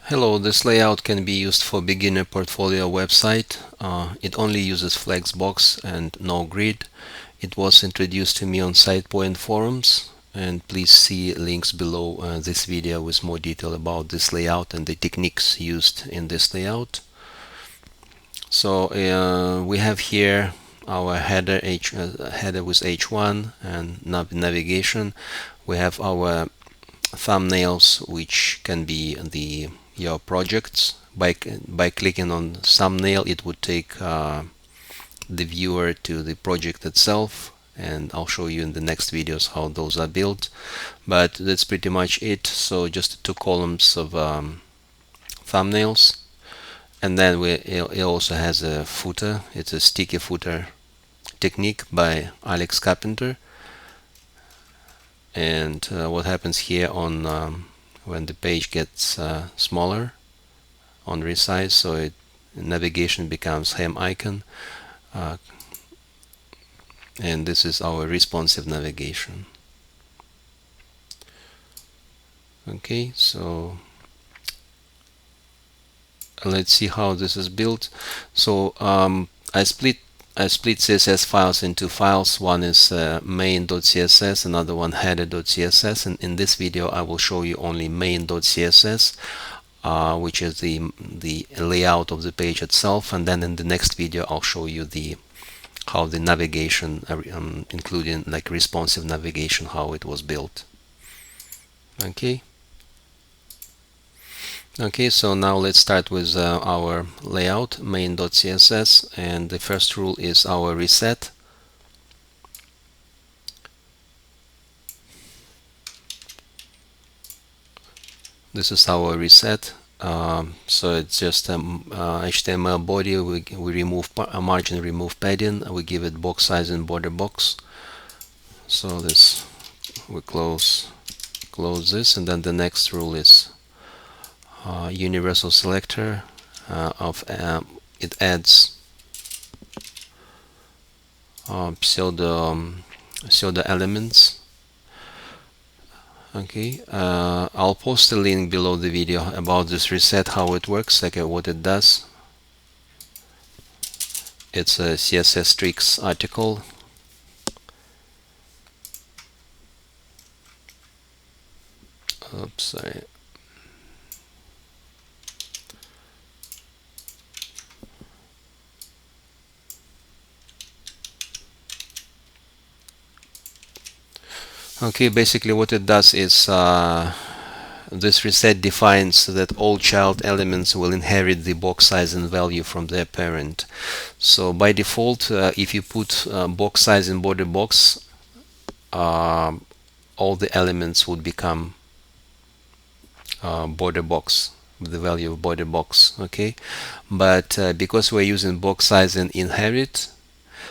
Hello, this layout can be used for beginner portfolio website. It only uses flexbox and no grid. It was introduced to me on SitePoint forums, and please see links below this video with more detail about this layout and the techniques used in this layout. So we have here our header with H1 and navigation. We have our thumbnails, which can be your projects. By clicking on thumbnail, it would take the viewer to the project itself, and I'll show you in the next videos how those are built. But that's pretty much it. So just 2 columns of thumbnails, and then it also has a footer. It's a sticky footer technique by Alex Carpenter. And what happens here on when the page gets smaller on resize, so navigation becomes hem icon, and this is our responsive navigation. Okay, so let's see how this is built. So I split CSS files into files. One is main.css, another one header.css, and in this video I will show you only main.css, which is the layout of the page itself, and then in the next video I'll show you how the navigation, including like responsive navigation, how it was built. Okay, so now let's start with our layout, main.css, and the first rule is our reset. This is our reset. So it's just HTML body. We remove margin, remove padding. We give it box size and border box. So this we close this, and then the next rule is universal selector it adds pseudo elements. Okay, I'll post a link below the video about this reset, how it works, like what it does. It's a CSS tricks article. Oops, sorry. Okay, basically what it does is this reset defines that all child elements will inherit the box size and value from their parent. So by default, if you put box size in border box, all the elements would become border box with the value of border box. Okay, but because we're using box size and inherit,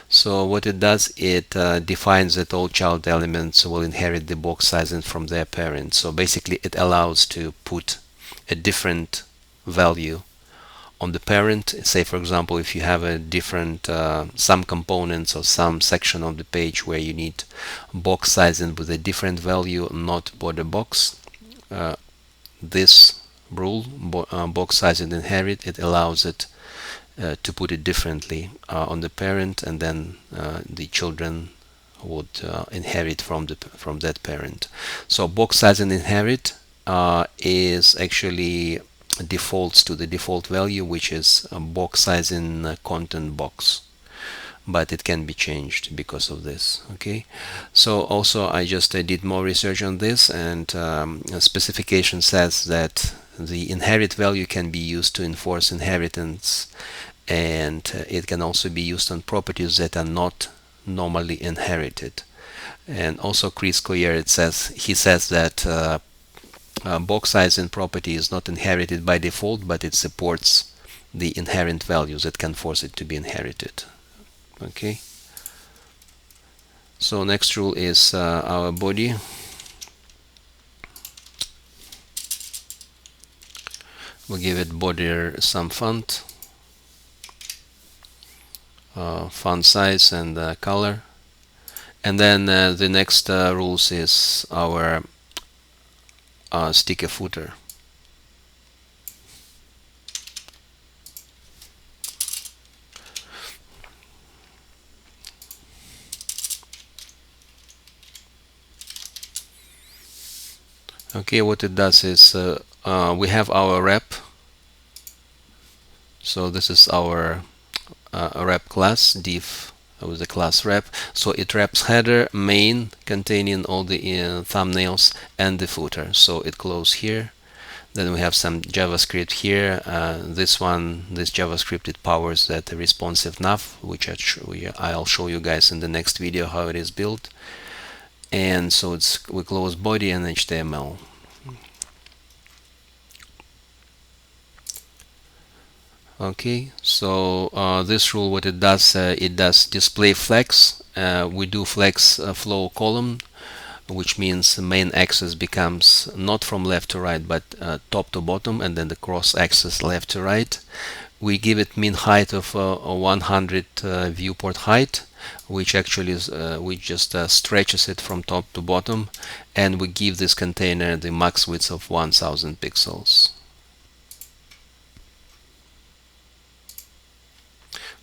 so what it does, it defines that all child elements will inherit the box size and from their parent. So basically it allows to put a different value on the parent. Say for example, if you have a different some components or some section of the page where you need box size and with a different value, not border box, this rule, box size and inherit, it allows it to put it differently on the parent, and then the children would inherit from that parent. So box size and inherit is actually defaults to the default value, which is a box size in content box, but it can be changed because of this. Okay, so also I just did more research on this, and a specification says that the inherit value can be used to enforce inheritance, and it can also be used on properties that are not normally inherited. And also Chris Collier, he says that box size in property is not inherited by default, but it supports the inherent values that can force it to be inherited. Okay, so next rule is our body. We'll give it border some font, font size and color, and then the next rules is our sticker footer. Okay, what it does is we have our wrap. So this is our wrap class div with the class wrap. So it wraps header, main containing all the thumbnails, and the footer. So it closes here. Then we have some JavaScript here. This JavaScript, it powers that responsive nav, which I'll show you guys in the next video how it is built. And so we close body and HTML. Okay, so this rule, what it does display flex. We do flex flow column, which means the main axis becomes not from left to right but top to bottom, and then the cross axis left to right. We give it mean height of 100 viewport height, which actually is which just stretches it from top to bottom, and we give this container the max width of 1000 pixels.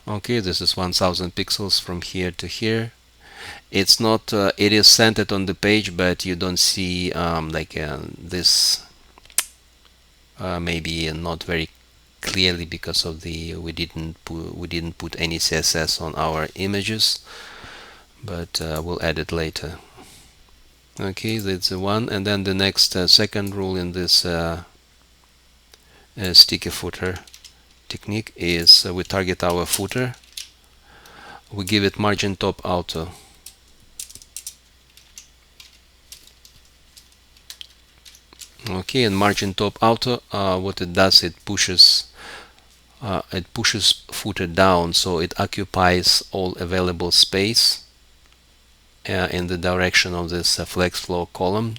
Okay, this is 1000 pixels from here to here. It's not it is centered on the page, but you don't see this maybe not very clearly because of the we didn't put any CSS on our images, but we'll add it later. Okay, that's the one. And then the next second rule in this sticky footer technique is we target our footer. We give it margin top auto. Okay, and margin top auto, what it does, it pushes footer down, so it occupies all available space in the direction of this flex flow column.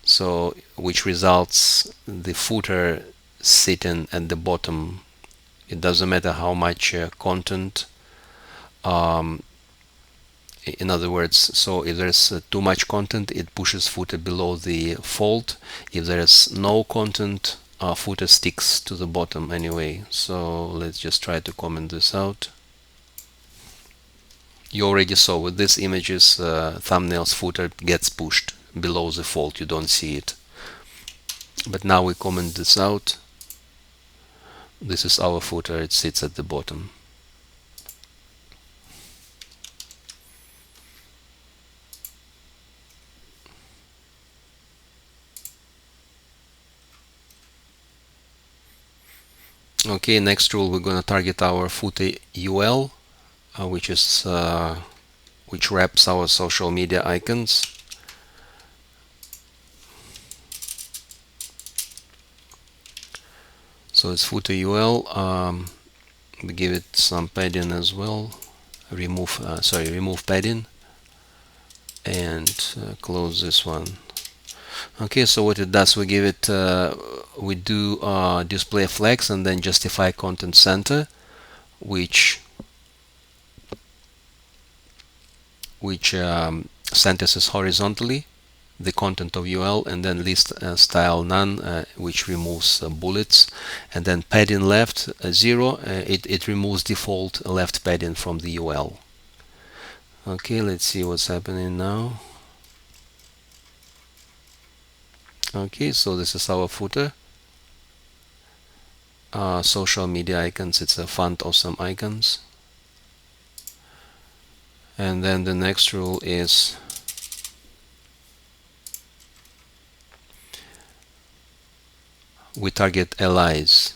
So which results the footer sitting at the bottom. It doesn't matter how much content. In other words, so if there's too much content, it pushes footer below the fold. If there's no content, footer sticks to the bottom anyway. So let's just try to comment this out. You already saw with these images, thumbnails footer gets pushed below the fold. You don't see it. But now we comment this out. This is our footer. It sits at the bottom. Okay, next rule, we're going to target our footer UL, which wraps our social media icons. So it's footer UL. We give it some padding as well. Remove padding and close this one. Okay, so what it does, we give it we do display flex and then justify content center, which centers horizontally the content of UL, and then list style none, which removes bullets, and then padding left 0, it removes default left padding from the UL. Okay, let's see what's happening now. Okay, so this is our footer. Social media icons, it's a font awesome icons. And then the next rule is we target allies.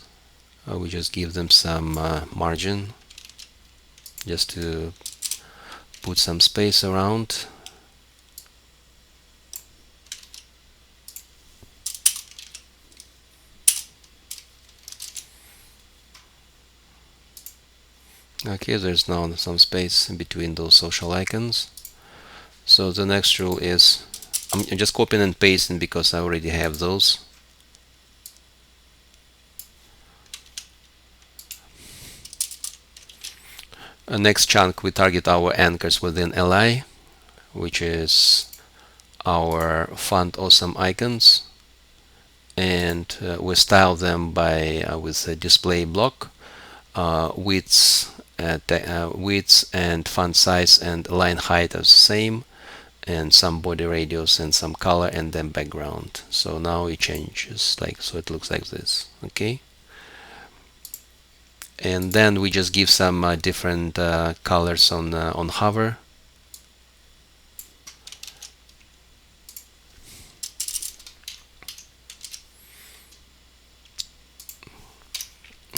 We just give them some margin just to put some space around. Okay, there's now some space in between those social icons. So the next rule is I'm just copying and pasting because I already have those. Next chunk, we target our anchors within li, which is our font awesome icons, and we style them by with a display block, widths and font size and line height are the same, and some body radius and some color and then background. So now it changes, like, so it looks like this. Okay, and then we just give some different colors on hover.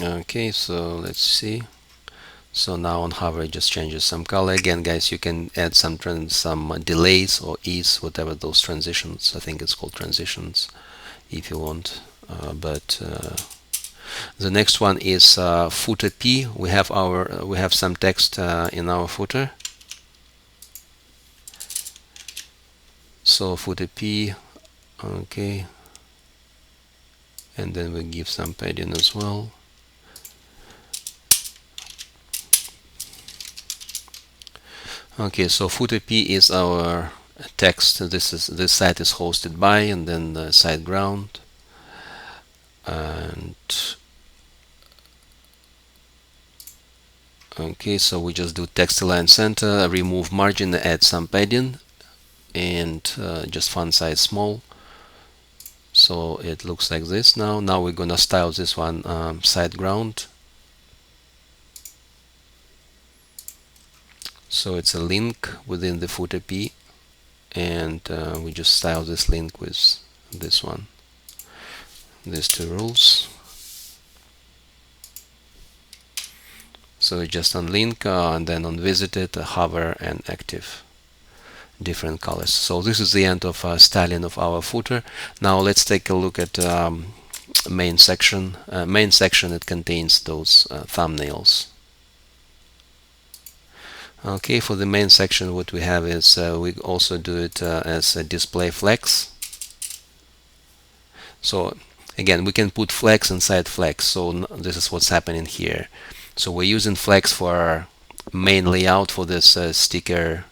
Okay, so let's see. So now on hover it just changes some color. Again, guys, you can add some delays or ease, whatever those transitions. I think it's called transitions if you want. But the next one is footer P. We have some text in our footer. So footer P, okay, and then we give some padding as well. Okay, so footer P is our text. This site is hosted by, and then the site ground, and okay, so we just do text align center, remove margin, add some padding, and just font size small. So it looks like this now. Now we're gonna style this one site ground. So it's a link within the footer P, and we just style this link with this one, these two rules. So just on link and then on visited, hover and active, different colors. So this is the end of styling of our footer. Now let's take a look at main section. Main section, it contains those thumbnails. Okay, for the main section, what we have is we also do it as a display flex. So again, we can put flex inside flex. So this is what's happening here. So we're using flex for our main layout for this sticker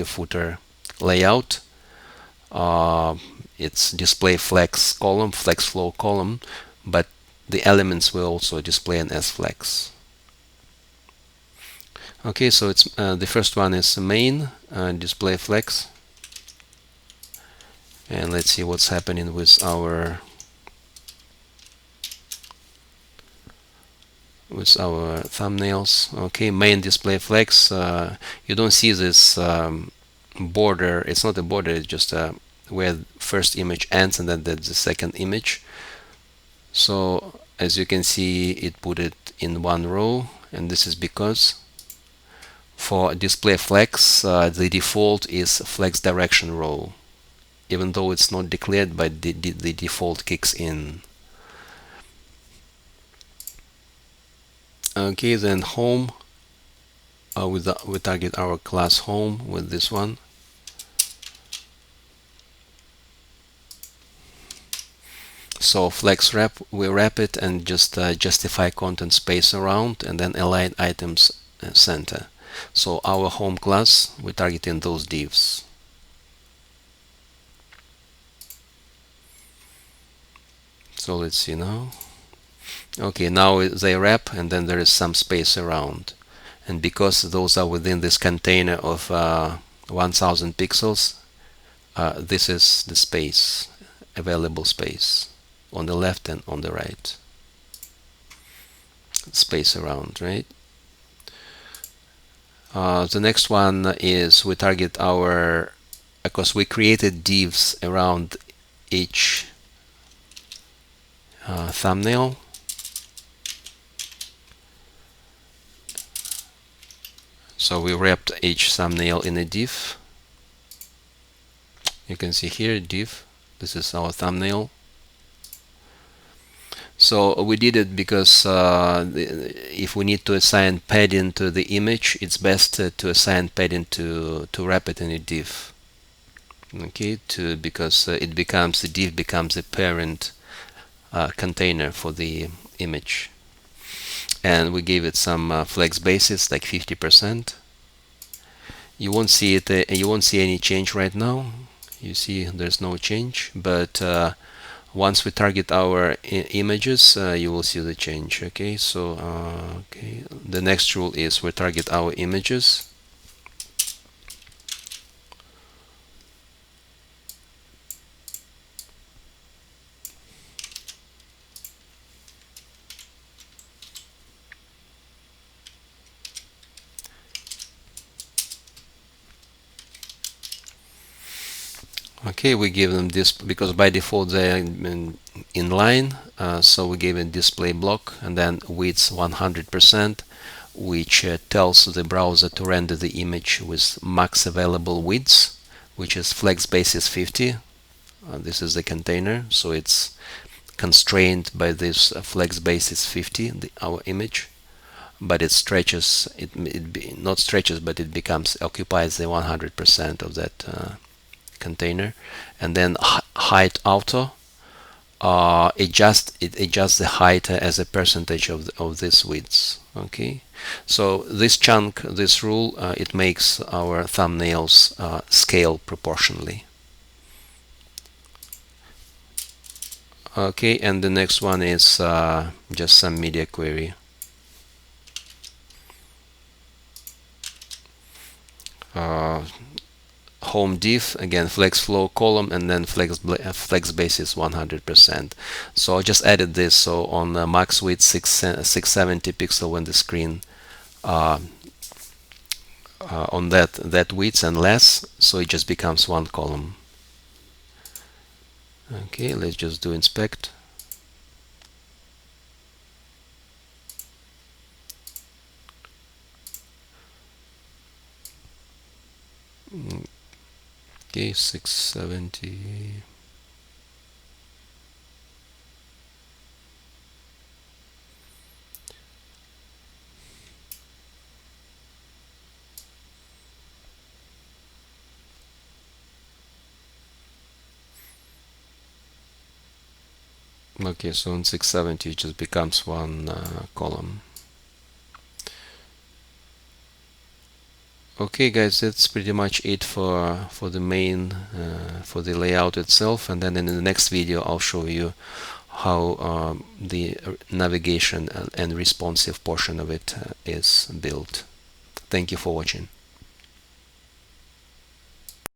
footer layout. It's display flex column, flex flow column, but the elements will also display as flex. Okay, so it's the first one is main display flex, and let's see what's happening with our thumbnails. Okay, main display flex. You don't see this border. It's not a border. It's just where first image ends and then there's the second image. So as you can see, it put it in one row, and this is because for display flex, the default is flex direction row, even though it's not declared, but the default kicks in. Okay, then home, we target our class home with this one. So flex wrap, we wrap it and just justify content space around, and then align items center. So our home class, we're targeting those divs. So let's see now. Okay, now they wrap and then there is some space around. And because those are within this container of 1000 pixels, this is the space, available space on the left and on the right. Space around, right? The next one is we target our, because we created divs around each thumbnail. So we wrapped each thumbnail in a div. You can see here div. This is our thumbnail. So we did it because if we need to assign padding to the image, it's best to assign padding to wrap it in a div. Okay, because it becomes, the div becomes a parent container for the image. And we gave it some flex basis, like 50%. You won't see it. You won't see any change right now. You see, there's no change. But once we target our images, you will see the change. Okay, so okay, the next rule is we target our images. Okay, we give them this because by default they are in line, so we give a display block and then width 100%, which tells the browser to render the image with max available width, which is flex basis 50. This is the container, so it's constrained by this flex basis 50, our image, but it stretches, not stretches, but it occupies the 100% of that container. And then height auto, it adjusts the height as a percentage of this width. Okay, so this chunk, this rule, it makes our thumbnails scale proportionally. Okay, and the next one is just some media query. Home div, again flex flow column, and then flex basis 100%. So I just added this, so on max width 670 pixel when the screen on that width and less, so it just becomes one column. Okay, let's just do inspect. Okay, 670. Okay, so in 670 it just becomes one column. Okay guys, that's pretty much it for the main for the layout itself, and then in the next video I'll show you how the navigation and responsive portion of it is built. Thank you for watching.